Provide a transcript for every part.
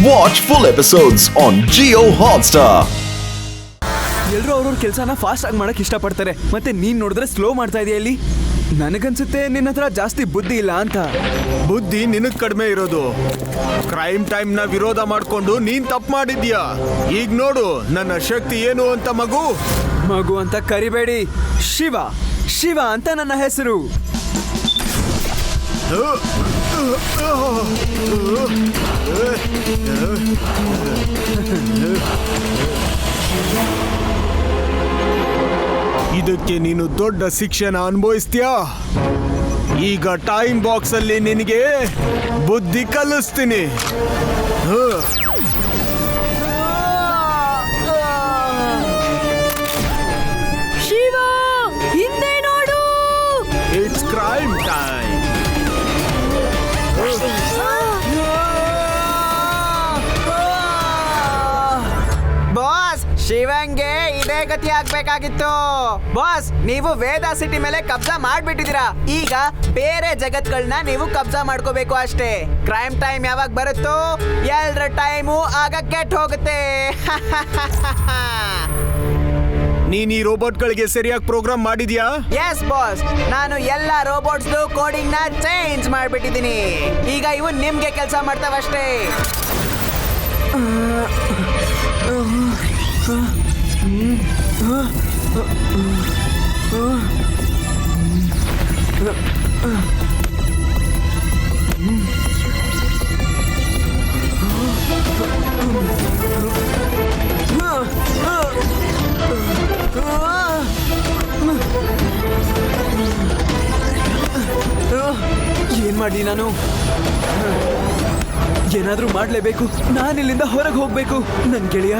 Watch full episodes on Jio Hotstar. ಎಲ್ಲರೂ ಅವ್ರವ್ರ ಕೆಲಸನ ಫಾಸ್ಟ್ ಆಗಿ ಮಾಡಕ್ ಇಷ್ಟಪಡ್ತಾರೆ, ಮತ್ತೆ ನೀನ್ ನೋಡಿದ್ರೆ ಸ್ಲೋ ಮಾಡ್ತಾ ಇದೆಯಾ ಇಲ್ಲಿ. ನನಗನ್ಸುತ್ತೆ ನಿನ್ನ ಹತ್ರ ಜಾಸ್ತಿ ಬುದ್ಧಿ ಇಲ್ಲ ಅಂತ. ಬುದ್ಧಿ ನಿನಗ್ ಕಡಿಮೆ ಇರೋದು. ಕ್ರೈಮ್ ಟೈಮ್ ನ ವಿರೋಧ ಮಾಡ್ಕೊಂಡು ನೀನ್ ತಪ್ಪು ಮಾಡಿದ್ಯಾ. ಈಗ ನೋಡು ನನ್ನ ಶಕ್ತಿ ಏನು ಅಂತ. ಮಗು ಅಂತ ಕರಿಬೇಡಿ, ಶಿವ ಶಿವ ಅಂತ ನನ್ನ ಹೆಸರು. ಇದಕ್ಕೆ ನೀನು ದೊಡ್ಡ ಶಿಕ್ಷೆನ ಅನುಭವಿಸ್ತೀಯಾ. ಈಗ ಟೈಮ್ ಬಾಕ್ಸ್ ಅಲ್ಲಿ ನಿನಗೆ ಬುದ್ಧಿ ಕಲಿಸ್ತೀನಿ. ಶಿವ, ಹಿಂದೆ ನೋಡು. It's crime time. ಬಾಸ್, ಶಿವಂಗೆ ಇದೇ ಗತಿ ಆಗ್ಬೇಕಾಗಿತ್ತು. ಬಾಸ್, ನೀವು ವೇದ ಸಿಟಿ ಮೇಲೆ ಕಬ್ಜಾ ಮಾಡ್ಬಿಟ್ಟಿದ್ದೀರಾ. ಈಗ ಬೇರೆ ಜಗತ್ಗಳನ್ನ ನೀವು ಕಬ್ಜಾ ಮಾಡ್ಕೋಬೇಕು ಅಷ್ಟೇ. ಕ್ರೈಮ್ ಟೈಮ್ ಯಾವಾಗ ಬರುತ್ತೋ ಎಲ್ರ ಟೈಮು ಆಗ ಕೆಟ್ಟ ಹೋಗುತ್ತೆ. ನೀನ್ ಈ ರೋಬೋಟ್ಗಳಿಗೆ ಸರಿಯಾಗಿ ಪ್ರೋಗ್ರಾಮ್ ಮಾಡಿದ್ಯಾ? ಎಸ್ ಬಾಸ್, ನಾನು ಎಲ್ಲ ರೋಬೋಟ್ಸ್ ಕೋಡಿಂಗ್ ನ ಚೇಂಜ್ ಮಾಡ್ಬಿಟ್ಟಿದ್ದೀನಿ. ಈಗ ಇವು ನಿಮ್ಗೆ ಕೆಲಸ ಮಾಡ್ತಾವಷ್ಟೇ. ಏನ್ ಮಾಡ್ಲಿ ನಾನು? ಏನಾದ್ರೂ ಮಾಡ್ಲೇಬೇಕು. ನಾನು ಇಲ್ಲಿಂದ ಹೊರಗೆ ಹೋಗ್ಬೇಕು. ನನ್ ಗೆಳೆಯ,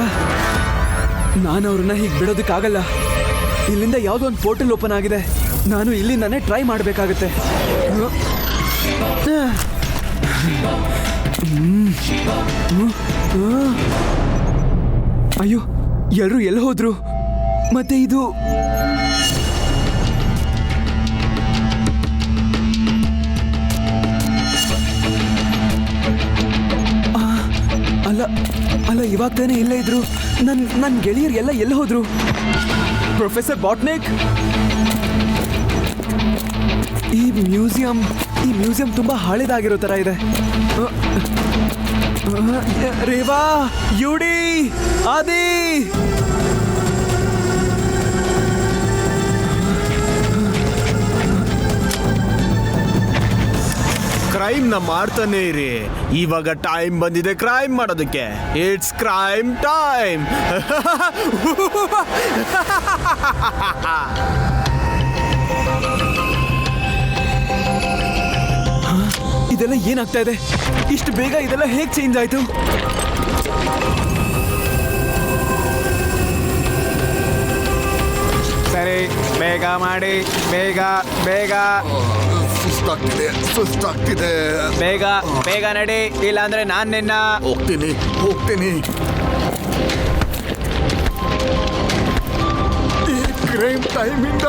ನಾನು ಅವ್ರನ್ನ ಹೀಗೆ ಬಿಡೋದಕ್ಕಾಗಲ್ಲ. ಇಲ್ಲಿಂದ ಯಾವುದೋ ಒಂದು ಪೋರ್ಟಲ್ ಓಪನ್ ಆಗಿದೆ. ನಾನು ಇಲ್ಲಿಂದಾನೇ ಟ್ರೈ ಮಾಡಬೇಕಾಗತ್ತೆ. ಅಯ್ಯೋ, ಎಲ್ಲರೂ ಎಲ್ಲಿ ಹೋದ್ರು? ಮತ್ತೆ ಇದು ಅಲ್ಲ, ಇವಾಗ ತಾನೇ ಇಲ್ಲೇ ಇದ್ರು. ನನ್ನ ಗೆಳೆಯರು ಎಲ್ಲ ಎಲ್ಲಿ ಹೋದ್ರು? ಪ್ರೊಫೆಸರ್ ಬಾಟ್ನಿಕ್, ಈ ಮ್ಯೂಸಿಯಂ ತುಂಬಾ ಹಳೆದಾಗಿರೋ ತರ ಇದೆ. ರೇವಾ, ಯುಡಿ, ಆದಿ, ಕ್ರೈಮ್ ನ ಮಾಡ್ತಾನೆ ಇರಿ. ಇವಾಗ ಟೈಮ್ ಬಂದಿದೆ ಕ್ರೈಮ್ ಮಾಡೋದಕ್ಕೆ. It's crime time. ಇದೆಲ್ಲ ಏನಾಗ್ತಾ ಇದೆ? ಇಷ್ಟು ಬೇಗ ಇದೆಲ್ಲ ಹೇಗೆ ಚೇಂಜ್ ಆಯ್ತು? ಸರಿ, ಬೇಗ ಮಾಡಿ, ಬೇಗ ಬೇಗ. ಸುಸ್ತಾಗ್ತಿದೆ. ಬೇಗ ಬೇಗ ನಡಿ, ಇಲ್ಲಾಂದ್ರೆ ನಾನ್ ನಿನ್ನ ಹೋಗ್ತೀನಿ. ಈ ಕ್ರೈಮ್ ಟೈಮಿಂದ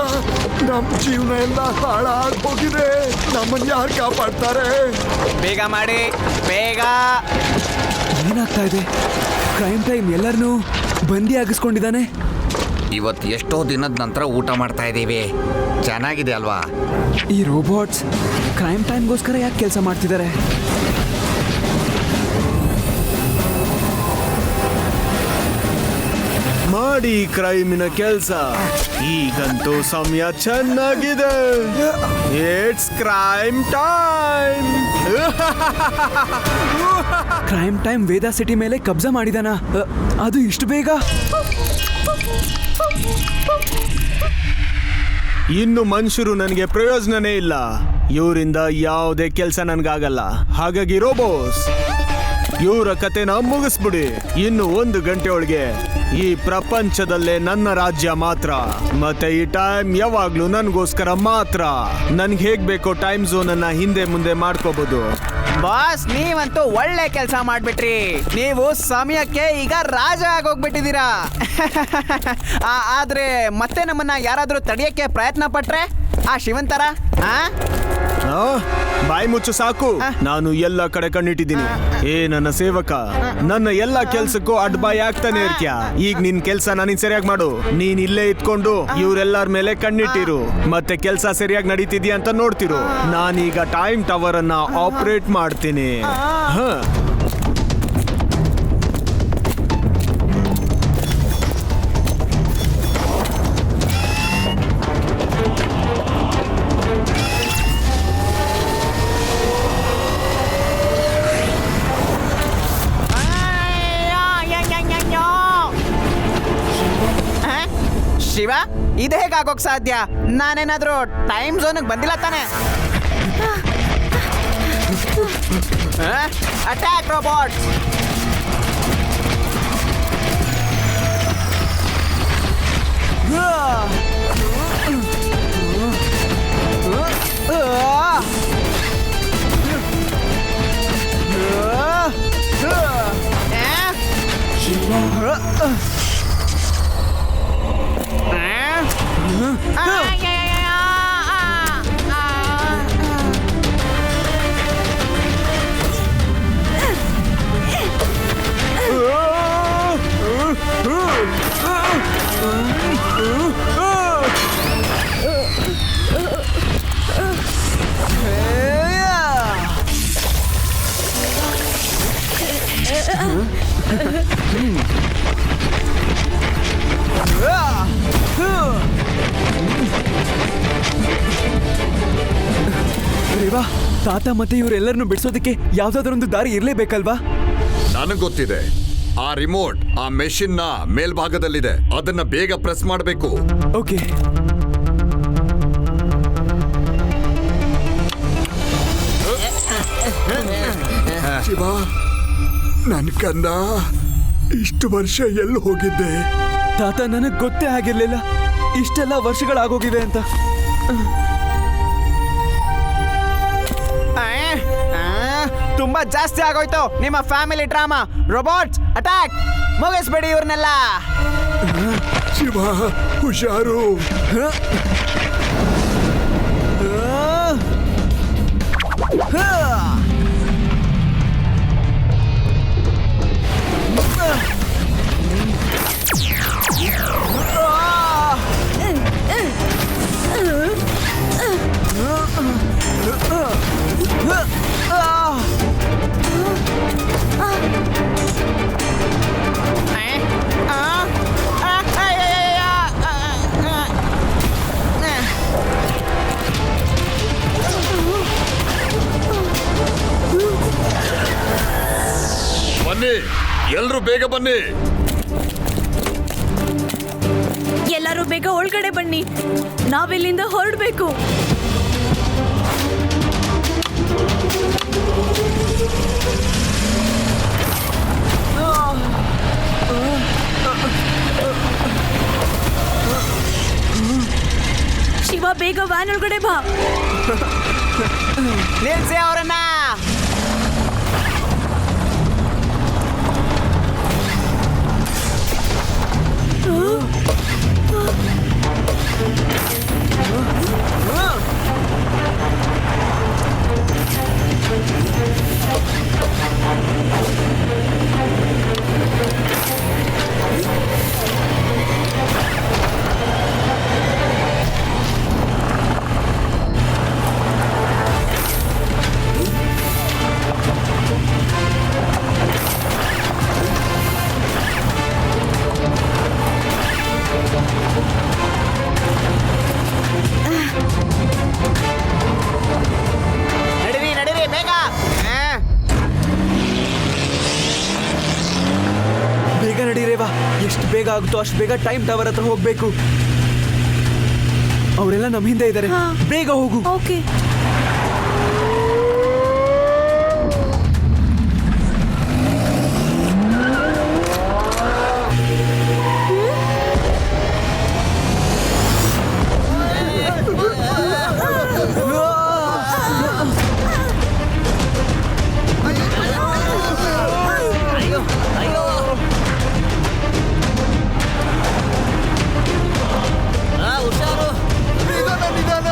ನಮ್ಮ ಜೀವನ ಎಲ್ಲ ಹಾಳಾಗಿ ಹೋಗಿದೆ. ನಮ್ಮನ್ನ ಯಾರು ಕಾಪಾಡ್ತಾರೆ? ಬೇಗ ಮಾಡಿ, ಬೇಗ. ಏನಾಗ್ತಾ ಇದೆ? ಕ್ರೈಮ್ ಟೈಮ್ ಎಲ್ಲರನ್ನೂ ಬಂದಿ ಆಗಿಸ್ಕೊಂಡಿದ್ದಾನೆ. ಇವತ್ತು ಎಷ್ಟೋ ದಿನದ ನಂತರ ಊಟ ಮಾಡ್ತಾ ಇದ್ದೀವಿ. ಚೆನ್ನಾಗಿದೆ ಅಲ್ವಾ? ಈ ರೋಬೋಟ್ಸ್ ಕ್ರೈಮ್ ಟೈಮ್ಗೋಸ್ಕರ ಯಾಕೆ ಕೆಲಸ ಮಾಡ್ತಿದ್ದಾರೆ? ಮಾಡಿ ಕ್ರೈಮಿನ ಕೆಲಸ. ಈಗಂತೂ ಸಮಯ ಚೆನ್ನಾಗಿದೆ. It's crime time. Crime time Veda city ಮೇಲೆ ಕಬ್ಜಾ ಮಾಡಿದಾನ? ಅದು ಇಷ್ಟು ಬೇಗ? ಇನ್ನು ಮನುಷ್ಯರು ನನಗೆ ಪ್ರಯೋಜನನೇ ಇಲ್ಲ. ಇವರಿಂದ ಯಾವುದೇ ಕೆಲಸ ನನ್ಗಾಗಲ್ಲ. ಹಾಗಾಗಿ ರೋಬೋಸ್, ಇವರ ಕತೆನ ಮುಗಿಸ್ಬಿಡಿ. ಇನ್ನು 1 ಗಂಟೆ ಒಳಗೆ ಈ ಪ್ರಪಂಚದಲ್ಲೇ ನನ್ನ ರಾಜ್ಯ ಮಾತ್ರ. ಮತ್ತೆ ಈ ಟೈಮ್ ಯಾವಾಗ್ಲೂ ನನ್ಗೋಸ್ಕರ ಮಾತ್ರ. ನನ್ಗೆ ಹೇಗ್ ಬೇಕೋ ಟೈಮ್ ಝೋನ್ ಅನ್ನ ಹಿಂದೆ ಮುಂದೆ ಮಾಡ್ಕೋಬಹುದು. ಬಾಸ್, ನೀವಂತೂ ಒಳ್ಳೆ ಕೆಲಸ ಮಾಡ್ಬಿಟ್ರಿ. ನೀವು ಸಮಯಕ್ಕೆ ಈಗ ರಾಜ ಆಗೋಗ್ಬಿಟ್ಟಿದ್ದೀರಾ. ಆದ್ರೆ ಮತ್ತೆ ನಮ್ಮನ್ನ ಯಾರಾದ್ರೂ ತಡೆಯಕ್ಕೆ ಪ್ರಯತ್ನ ಪಟ್ರೆ ಆ ಶಿವಂತರ ಬಾಯಿ ಮುಚ್ಚು ಸಾಕು. ನಾನು ಎಲ್ಲ ಕಡೆ ಕಣ್ಣಿಟ್ಟಿದ್ದೀನಿ. ಏ ನನ್ನ ಸೇವಕ, ನನ್ನ ಎಲ್ಲ ಕೆಲ್ಸಕ್ಕೂ ಅಡ್ಬಾಯಿ ಆಗ್ತಾನೆ ಇರ್ತೀಯ. ಈಗ ನಿನ್ ಕೆಲ್ಸ ನನಗ್ ಸರಿಯಾಗಿ ಮಾಡು. ನೀನ್ ಇಲ್ಲೇ ಇತ್ಕೊಂಡು ಇವ್ರೆಲ್ಲರ ಮೇಲೆ ಕಣ್ಣಿಟ್ಟಿರು, ಮತ್ತೆ ಕೆಲ್ಸ ಸರಿಯಾಗಿ ನಡೀತಿದ್ಯಾ ಅಂತ ನೋಡ್ತಿರು. ನಾನೀಗ ಟೈಮ್ ಟವರ್ ಅನ್ನ ಆಪರೇಟ್ ಮಾಡ್ತೀನಿ. ಹ ಶಿವ, ಇದು ಹೇಗಾಗೋಕ್ ಸಾಧ್ಯ? ನಾನೇನಾದ್ರೂ ಟೈಮ್ ಝೋನ್ಗೆ ಬಂದಿಲ್ಲ ತಾನೆ? Attack robot! ರೇವಾ, ತಾತ ಮತ್ತೆ ಇವರೆಲ್ಲರನ್ನು ಬಿಡಿಸೋದಕ್ಕೆ ಯಾವ್ದಾದ್ರೊಂದು ದಾರಿ ಇರ್ಲೇಬೇಕಲ್ವಾ? ನನಗ್ ಗೊತ್ತಿದೆ. ಆ ರಿಮೋಟ್ ಆ ಮೆಷಿನ್ ನ ಮೇಲ್ಭಾಗದಲ್ಲಿದೆ. ಅದನ್ನ ಬೇಗ ಪ್ರೆಸ್ ಮಾಡಬೇಕು. ಓಕೆ. ಶಿವ, ನನ್ ಕಂದ, ಇಷ್ಟು ವರ್ಷ ಎಲ್ಲಿ ಹೋಗಿದ್ದೆ? ತಾತ, ನನಗ್ ಗೊತ್ತೇ ಆಗಿರ್ಲಿಲ್ಲ ಇಷ್ಟೆಲ್ಲ ವರ್ಷಗಳಾಗೋಗಿವೆ ಅಂತ. ತುಂಬಾ ಜಾಸ್ತಿ ಆಗೋಯ್ತು ನಿಮ್ಮ ಫ್ಯಾಮಿಲಿ ಡ್ರಾಮಾ. Robots attack! ಮುಗಿಸ್ಬೇಡಿ ಇವ್ರನ್ನೆಲ್ಲ. ಶಿವ, ಹುಷಾರು. ಬನ್ನಿ, ಎಲ್ರು ಬೇಗ ಬನ್ನಿ. ಎಲ್ಲರೂ ಬೇಗ ಒಳಗಡೆ ಬನ್ನಿ, ನಾವಿಲ್ಲಿಂದ ಹೊರಡ್ಬೇಕು. ಶಿವ, ಬೇಗ ವ್ಯಾನ್ ಒಳಗಡೆ ಬಾ. ನಿಲ್ಸಿ ಅವರನ್ನ. ಎಷ್ಟು ಬೇಗ ಆಗುತ್ತೋ ಅಷ್ಟು ಬೇಗ ಟೈಮ್ ಟವರ್ ಹತ್ರ ಹೋಗ್ಬೇಕು. ಅವರೆಲ್ಲ ನಮ್ಮ ಹಿಂದೆ ಇದ್ದಾರೆ, ಬೇಗ ಹೋಗು. ಓಕೆ. ನಿಧಾನ ನಿಧಾನ.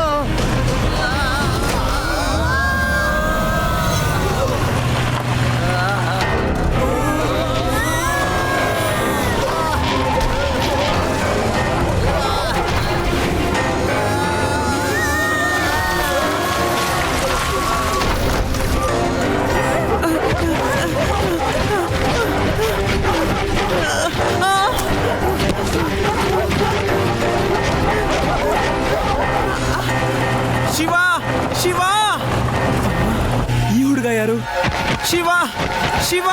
ಶಿವ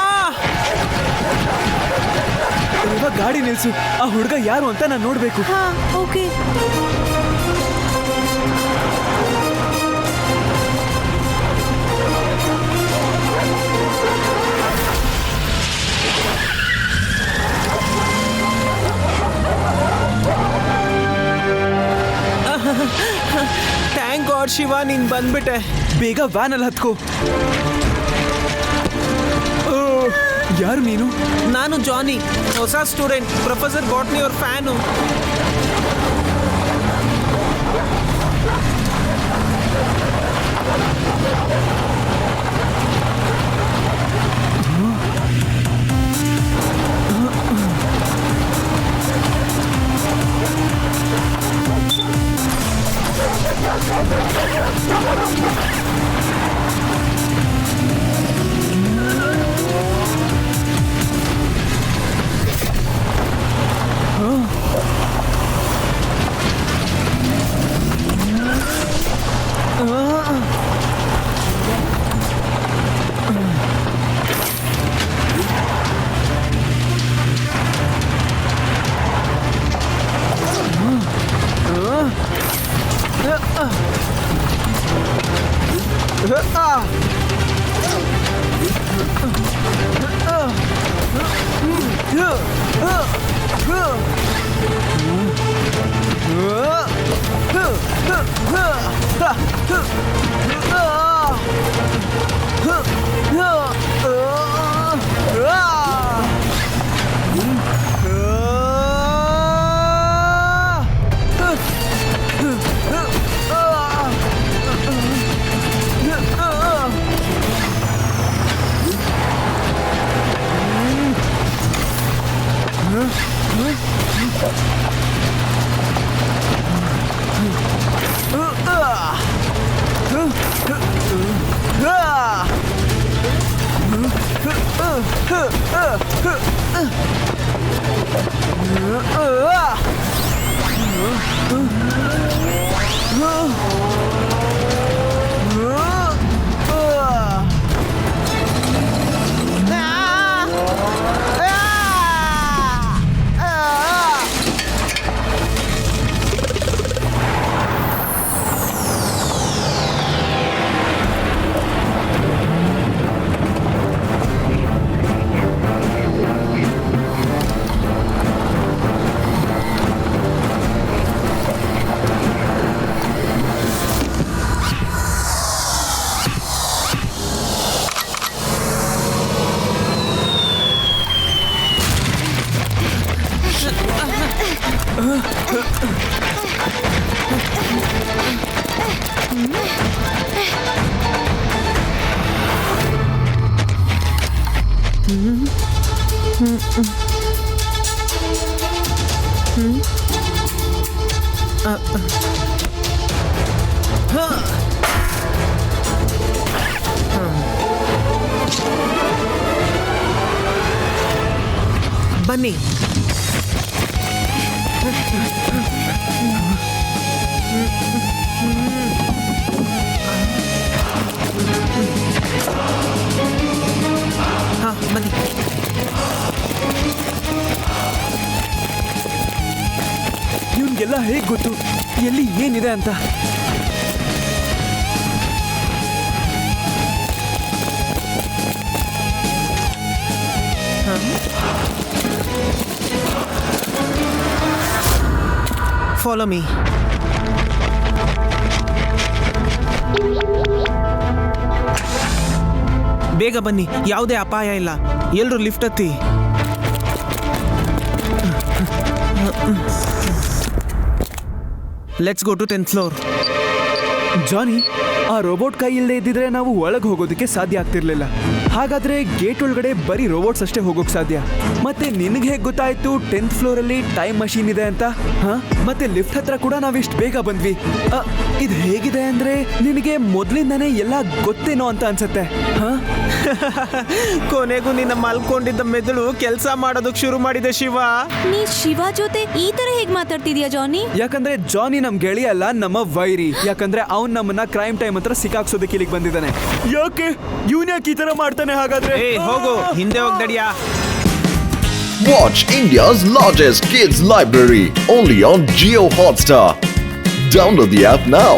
ಇವಾಗ ಗಾಡಿ ನಿಲ್ಸು. ಆ ಹುಡುಗ ಯಾರು ಅಂತ ನಾನು ನೋಡ್ಬೇಕು. ಹಾ ಓಕೆ. ಥ್ಯಾಂಕ್ ಗಾಡ್ ಶಿವ, ನೀನ್ ಬಂದ್ಬಿಟ್ಟೆ. ಬೇಗ ವ್ಯಾನ್ ಅಲ್ಲಿ ಹತ್ಕೋ. ಯಾರು ನೀನು? ನಾನು ಜಾನಿ, ಹೊಸ ಸ್ಟೂಡೆಂಟ್, ಪ್ರೊಫೆಸರ್ ಬಾಟ್ನಿ ಅವ್ರ ಫ್ಯಾನು. ಬನ್ನಿ. ಹಾ ಬನ್ನಿ. ಇವ್ನಿಗೆಲ್ಲ ಹೇಗ್ ಗೊತ್ತು ಎಲ್ಲಿ ಏನಿದೆ ಅಂತ? Follow me. ಬೇಗ ಬನ್ನಿ, ಯಾವುದೇ ಅಪಾಯ ಇಲ್ಲ. ಎಲ್ಲರೂ ಲಿಫ್ಟ್ ಹತ್ತಿ. Let's go to 10th floor. Johnny, ಆ ರೋಬೋಟ್ ಕೈ ಇಲ್ಲದೆ ಇದ್ದಿದ್ರೆ ನಾವು ಒಳಗೆ ಹೋಗೋದಕ್ಕೆ ಸಾಧ್ಯ ಆಗ್ತಿರ್ಲಿಲ್ಲ. ಹಾಗಾದ್ರೆ ಗೇಟ್ ಒಳಗಡೆ ಬರೀ ರೋಬೋಟ್ಸ್ ಅಷ್ಟೇ ಹೋಗೋಕ್ ಸಾಧ್ಯ. ಮತ್ತೆ ನಿನಗೆ ಹೇಗೆ ಗೊತ್ತಾಯ್ತು 10th ಫ್ಲೋರ್ ಅಲ್ಲಿ ಟೈಮ್ ಮಷೀನ್ ಇದೆ ಅಂತ? ಹಾ, ಮತ್ತೆ ಲಿಫ್ಟ್ ಹತ್ರ ಕೂಡ ನಾವಿಷ್ಟು ಬೇಗ ಬಂದ್ವಿ. ಇದು ಹೇಗಿದೆ ಅಂದ್ರೆ ನಿನಗೆ ಮೊದ್ಲಿಂದಾನೇ ಎಲ್ಲ ಗೊತ್ತೇನೋ ಅಂತ ಅನ್ಸತ್ತೆ. ಕೊನೆಗೂ ನಿನ್ನ ಮಲ್ಕೊಂಡಿದ್ದ ಮೆದುಳು ಕೆಲಸ ಮಾಡೋದಕ್ಕೆ ಶುರು ಮಾಡಿದೆ ಶಿವ. ನೀ ಶಿವ ಜೊತೆ ಈ ತರ ಹೇಗ್ ಮಾತಾಡ್ತಿದ್ಯಾ ಜಾನಿ? ಯಾಕಂದ್ರೆ ಜಾನಿ ನಮ್ ಗೆಳೆಯ ಅಲ್ಲ, ನಮ್ಮ ವೈರಿ. ಯಾಕಂದ್ರೆ ಅವ್ನ್ ನಮ್ಮನ್ನ ಕ್ರೈಮ್ ಟೈಮ್ ಹತ್ರ ಸಿಕ್ಕಾಕ್ಸೋದಕ್ಕೆ ಇಲ್ಲಿಗೆ ಬಂದಿದ್ದಾನೆ. ಯಾಕೆ ಇವ್ನ್ ಯಾಕೆ ಈ ತರ ಮಾಡ್ತಾನೆ ಹಾಗಾದ್ರೆ? ಹೋಗು, ಹಿಂದೆ ಹೋಗ್ Nadia. Watch India's largest kids library only on Jio Hotstar. Download the app now.